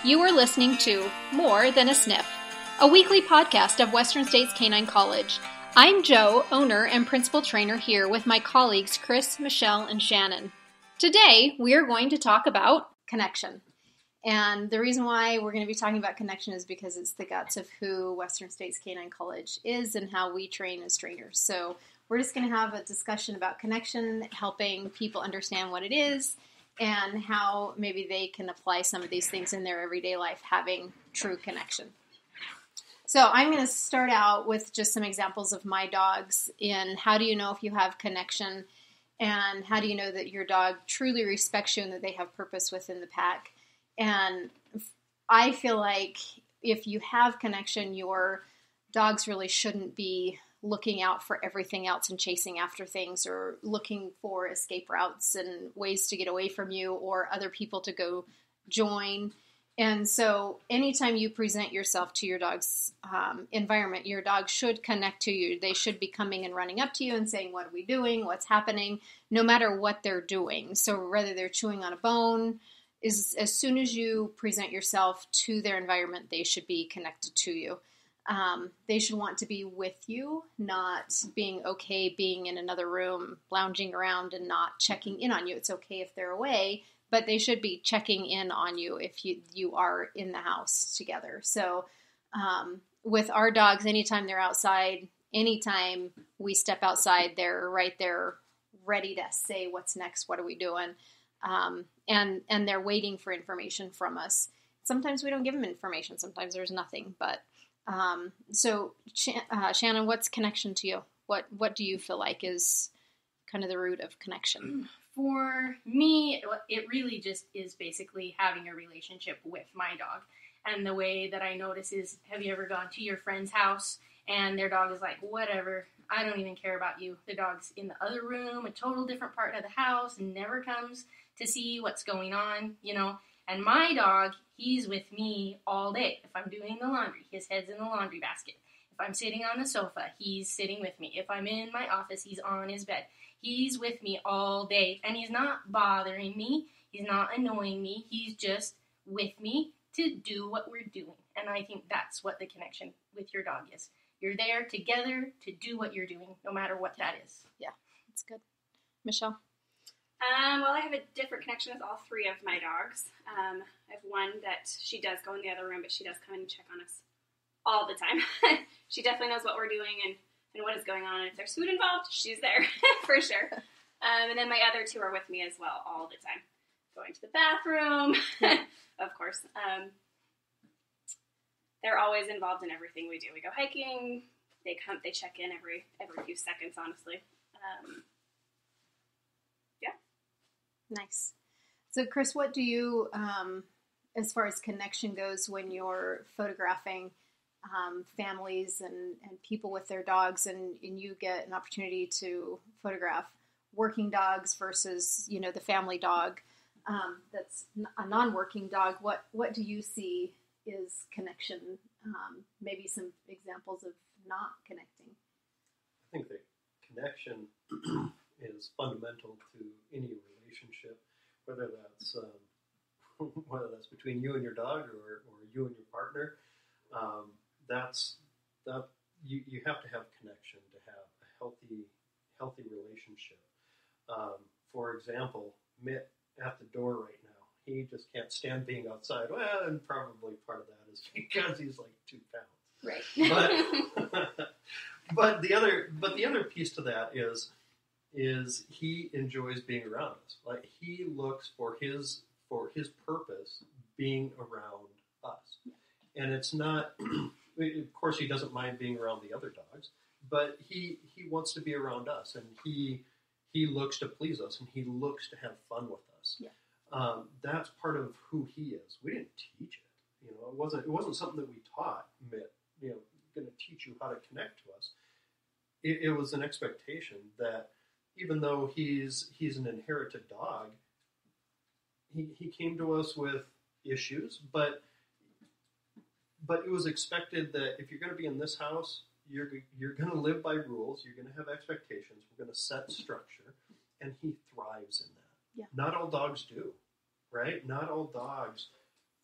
You are listening to More Than a Sniff, a weekly podcast of Western States Canine College. I'm Joe, owner and principal trainer here with my colleagues Chris, Michelle, and Shannon. Today, we are going to talk about connection. And the reason why we're going to be talking about connection is because it's the guts of who Western States Canine College is and how we train as trainers. So we're just going to have a discussion about connection, helping people understand what it is, and how maybe they can apply some of these things in their everyday life, having true connection. So I'm going to start out with just some examples of my dogs in how do you know if you have connection, and how do you know that your dog truly respects you and that they have purpose within the pack. And I feel like if you have connection, your dogs really shouldn't be looking out for everything else and chasing after things or looking for escape routes and ways to get away from you or other people to go join. And so anytime you present yourself to your dog's environment, your dog should connect to you. They should be coming and running up to you and saying, what are we doing? What's happening? No matter what they're doing. So whether they're chewing on a bone, as soon as you present yourself to their environment, they should be connected to you. They should want to be with you, not being okay being in another room, lounging around and not checking in on you. It's okay if they're away, but they should be checking in on you if you are in the house together. So with our dogs, anytime they're outside, anytime we step outside, they're right there ready to say, what's next? What are we doing? And they're waiting for information from us. Sometimes we don't give them information. Sometimes there's nothing, but so Shannon, what's connection to you? What do you feel like is kind of the root of connection? For me, it really just is basically having a relationship with my dog. And the way that I notice is, have you ever gone to your friend's house and their dog is like, whatever, I don't even care about you. The dog's in the other room, a total different part of the house, and never comes to see what's going on, you know. And my dog, he's with me all day. If I'm doing the laundry, his head's in the laundry basket. If I'm sitting on the sofa, he's sitting with me. If I'm in my office, he's on his bed. He's with me all day. And he's not bothering me. He's not annoying me. He's just with me to do what we're doing. And I think that's what the connection with your dog is. You're there together to do what you're doing, no matter what that is. Yeah, that's good. Michelle? Well, I have a different connection with all three of my dogs. I have one that she does go in the other room, but she does come in and check on us all the time. She definitely knows what we're doing and what is going on. And if there's food involved, she's there for sure. And then my other two are with me as well all the time. Going to the bathroom, of course. They're always involved in everything we do. We go hiking. They check in every few seconds, honestly. Nice. So, Chris, what do you, as far as connection goes, when you're photographing families and people with their dogs, and you get an opportunity to photograph working dogs versus, you know, the family dog that's a non-working dog, what do you see is connection? Maybe some examples of not connecting. I think that connection is fundamental to any relationship, whether that's between you and your dog or you and your partner. You have to have connection to have a healthy relationship. For example, Mitt at the door right now, he just can't stand being outside. Well, and probably part of that is because he's like 2 pounds. Right. But the other piece to that is he enjoys being around us. Like, he looks for his purpose being around us. And it's not, of course he doesn't mind being around the other dogs, but he wants to be around us, and he looks to please us, and he looks to have fun with us. Yeah. That's part of who he is. We didn't teach it. You know, it wasn't something that we taught Mitt, you know, going to teach you how to connect to us. It was an expectation that even though he's an inherited dog, he came to us with issues, but it was expected that if you're going to be in this house, you're going to live by rules, you're going to have expectations, we're going to set structure, and he thrives in that. Yeah. Not all dogs do, right? Not all dogs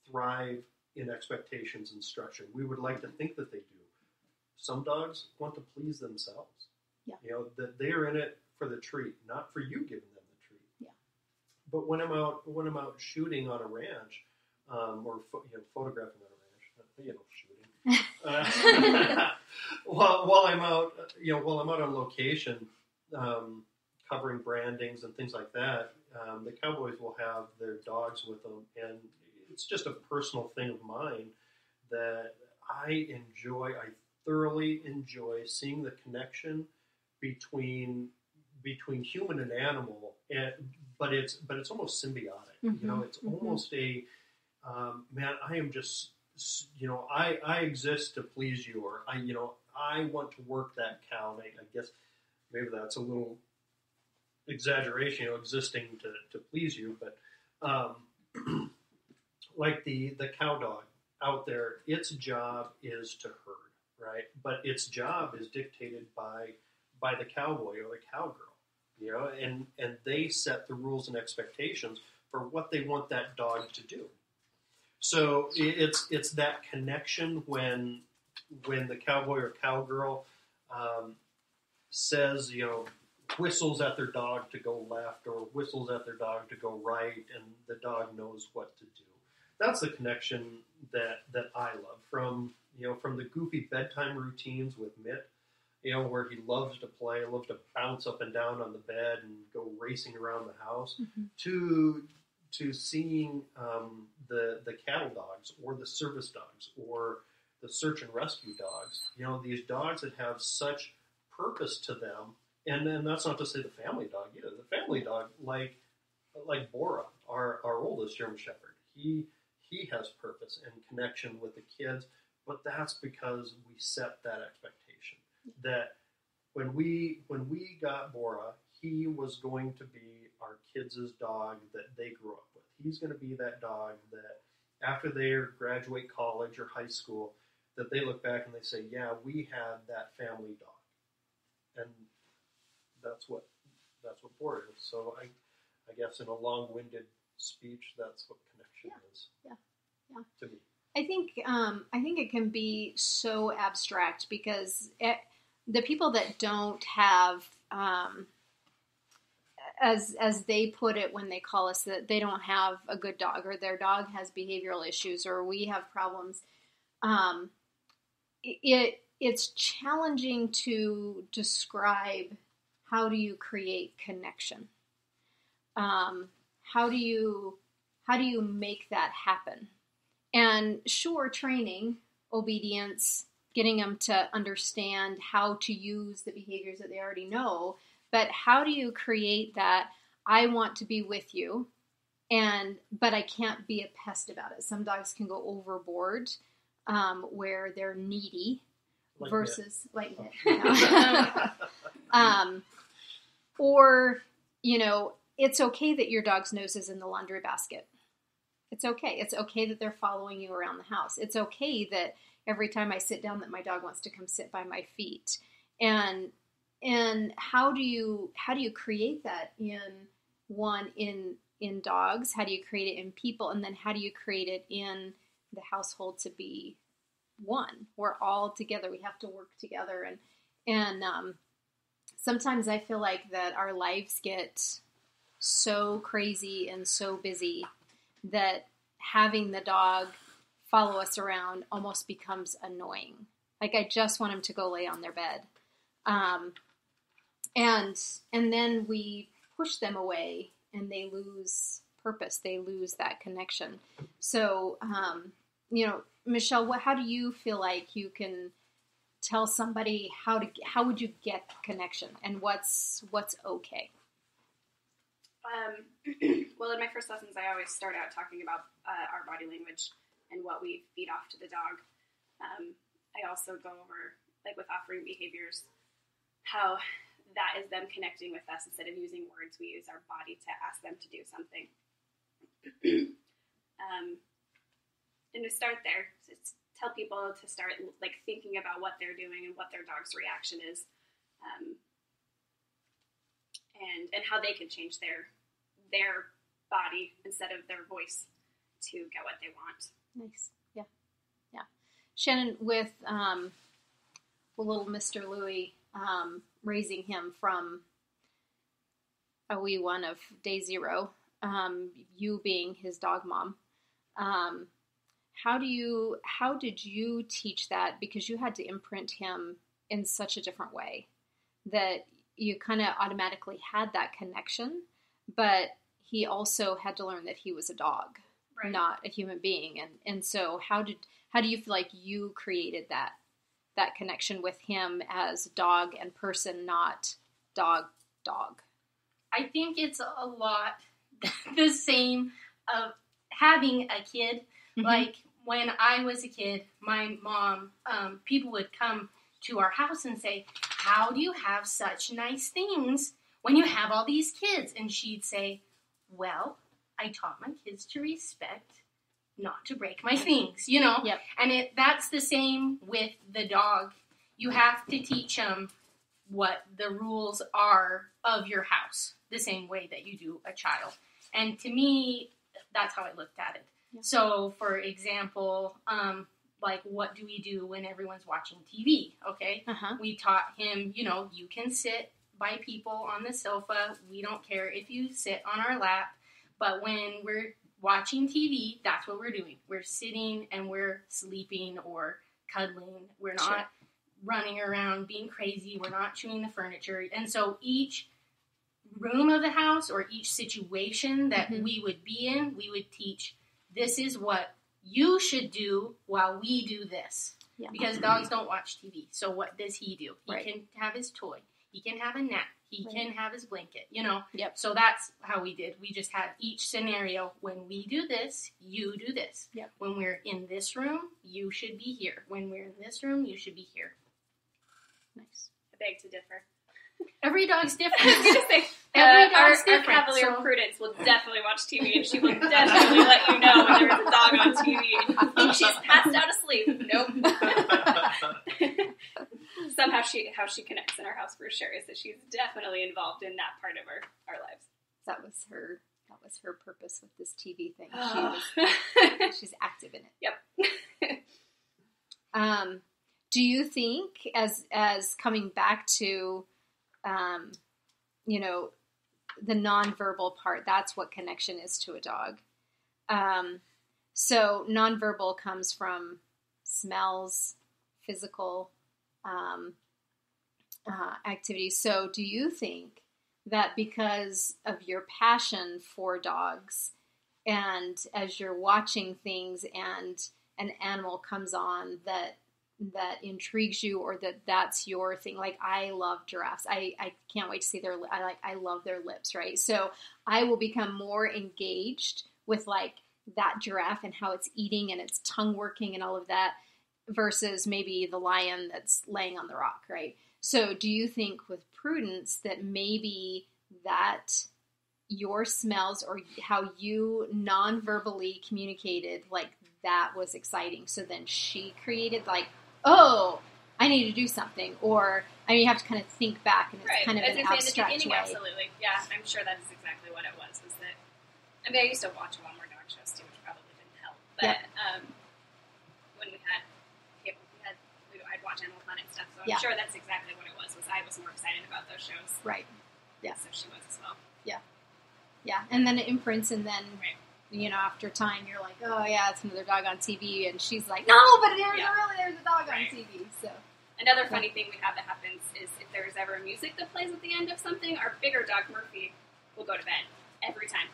thrive in expectations and structure. We would like to think that they do. Some dogs want to please themselves. Yeah. That they're in it for the treat, not for you giving them the treat. Yeah. But when I'm out shooting on a ranch, or photographing on a ranch, shooting. While I'm out on location, covering brandings and things like that, the cowboys will have their dogs with them, and it's just a personal thing of mine that I thoroughly enjoy seeing the connection between human and animal, but it's almost symbiotic. Mm-hmm. It's almost a man. I am just I exist to please you, or I want to work that cow. And I guess maybe that's a little exaggeration, existing to please you, but like the cow dog out there, its job is to herd, right? But its job is dictated by the cowboy or the cowgirl, and they set the rules and expectations for what they want that dog to do. So it's that connection when the cowboy or cowgirl says, whistles at their dog to go left or whistles at their dog to go right, and the dog knows what to do. That's the connection that I love from the goofy bedtime routines with Mitt, where he loves to play, loves to bounce up and down on the bed and go racing around the house, Mm-hmm. to seeing the cattle dogs or the service dogs or the search and rescue dogs. These dogs that have such purpose to them, and then that's not to say the family dog either. The family dog, like Bora, our oldest German Shepherd, he has purpose and connection with the kids, but that's because we set that expectation that when we got Bora, he was going to be our kids' dog that they grew up with. He's going to be that dog that after they graduate college or high school, that they look back and they say, yeah, we had that family dog. And that's what Bora is. So I guess in a long-winded speech, that's what connection is. Yeah. To me. I think it can be so abstract because the people that don't have, as they put it when they call us, that they don't have a good dog or their dog has behavioral issues or we have problems, it's challenging to describe how do you create connection. How do you make that happen? And sure, training, obedience, getting them to understand how to use the behaviors that they already know, but how do you create that I want to be with you, but I can't be a pest about it. Some dogs can go overboard where they're needy like versus like or it's okay that your dog's nose is in the laundry basket. It's okay. It's okay that they're following you around the house. It's okay that every time I sit down that my dog wants to come sit by my feet. And how do you create that in dogs? How do you create it in people? And then how do you create it in the household to be one? We're all together. We have to work together. And sometimes I feel like that our lives get so crazy and so busy that having the dog follow us around almost becomes annoying. Like I just want him to go lay on their bed. And then we push them away and they lose purpose. They lose that connection. So, Michelle, how do you feel like you can tell somebody how would you get connection and what's okay? Well, in my first lessons, I always start out talking about our body language and what we feed off to the dog. I also go over, like with offering behaviors, how that is them connecting with us. Instead of using words, we use our body to ask them to do something. And to start there, just tell people to start like thinking about what they're doing and what their dog's reaction is, and how they can change their body instead of their voice to get what they want. Nice. Yeah. Shannon, with little Mr. Louie, raising him from a wee one of day zero, you being his dog mom, how did you teach that? Because you had to imprint him in such a different way that you kind of automatically had that connection, but he also had to learn that he was a dog, Right. not a human being. And so how do you feel like you created that connection with him as dog and person, not dog? I think it's a lot the same of having a kid. Mm-hmm. Like when I was a kid, my mom, people would come to our house and say, "How do you have such nice things when you have all these kids?" And she'd say, "Well, I taught my kids to respect, not to break my things, you know?" Yep. And that's the same with the dog. You have to teach them what the rules are of your house, the same way that you do a child. And to me, that's how I looked at it. Yeah. So, for example, like, what do we do when everyone's watching TV, okay? Uh-huh. We taught him, you know, you can sit by people on the sofa. We don't care if you sit on our lap. But when we're watching TV, that's what we're doing. We're sitting and we're sleeping or cuddling. We're not Sure. running around being crazy. We're not chewing the furniture. And so each room of the house or each situation that Mm-hmm. we would be in, we would teach, this is what you should do while we do this. Yeah. Because dogs don't watch TV. So what does he do? He Right. can have his toy. He can have a nap. He Right. can have his blanket, you know? Yep. So that's how we did. We just had each scenario. When we do this, you do this. Yep. When we're in this room, you should be here. When we're in this room, you should be here. Nice. I beg to differ. Every dog's different. I was gonna say, Every our dog's different. Cavalier so- Prudence will definitely watch TV, and she will definitely let you know when there is a dog on TV. I think she's passed out asleep. Nope. Somehow how she connects in our house for sure is that she's definitely involved in that part of our lives. That was her purpose with this TV thing. She's active in it. Yep. Do you think, as coming back to, the nonverbal part, that's what connection is to a dog. So nonverbal comes from smells, physical activities. So do you think that because of your passion for dogs, and as you're watching things and an animal comes on that intrigues you, or that's your thing? Like, I love giraffes. I can't wait to see I love their lips, right? So I will become more engaged with like that giraffe and how it's eating and its tongue working and all of that versus maybe the lion that's laying on the rock, right? So do you think with Prudence that maybe that your smells or how you non-verbally communicated, like that was exciting? So then she created like, oh, I need to do something. Or, I mean, you have to kind of think back, and it's Right. kind of As an in the abstract beginning, way. absolutely. Yeah, I'm sure that is exactly what it was. Was that, I mean, I used to watch a lot more dog shows too, which probably didn't help. But when we had cable, I'd watch Animal Planet stuff, so I'm sure that's exactly what it was I was more excited about those shows. Right. Yeah. So she was as well. Yeah. And then it imprints, and then, Right. After time, you're like, oh, yeah, it's another dog on TV. And she's like, no, but there's a dog Right. on TV. So. Another funny thing we have that happens is if there's ever music that plays at the end of something, our bigger dog, Murphy, will go to bed. Every time.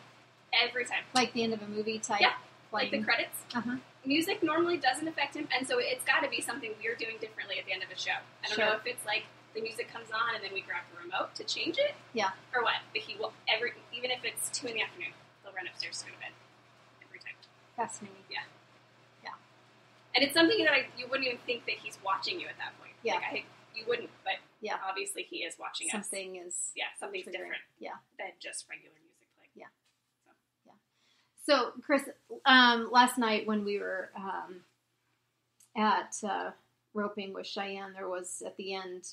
Every time. Like the end of a movie type. Yeah. Like the credits. Uh-huh. Music normally doesn't affect him, and so it's got to be something we're doing differently at the end of a show. I don't know if it's like the music comes on and then we grab the remote to change it. Yeah. Or what. But he will, even if it's 2 PM, he'll run upstairs to go to bed. Every time. Fascinating. Yeah. Yeah. And it's something that you wouldn't even think that he's watching you at that point. Yeah. Like, you wouldn't, but Yeah. obviously he is watching us. Something is. Yeah, something's triggering. different Yeah. than just regular music playing. Yeah. So, Chris, last night when we were at roping with Cheyenne, there was at the end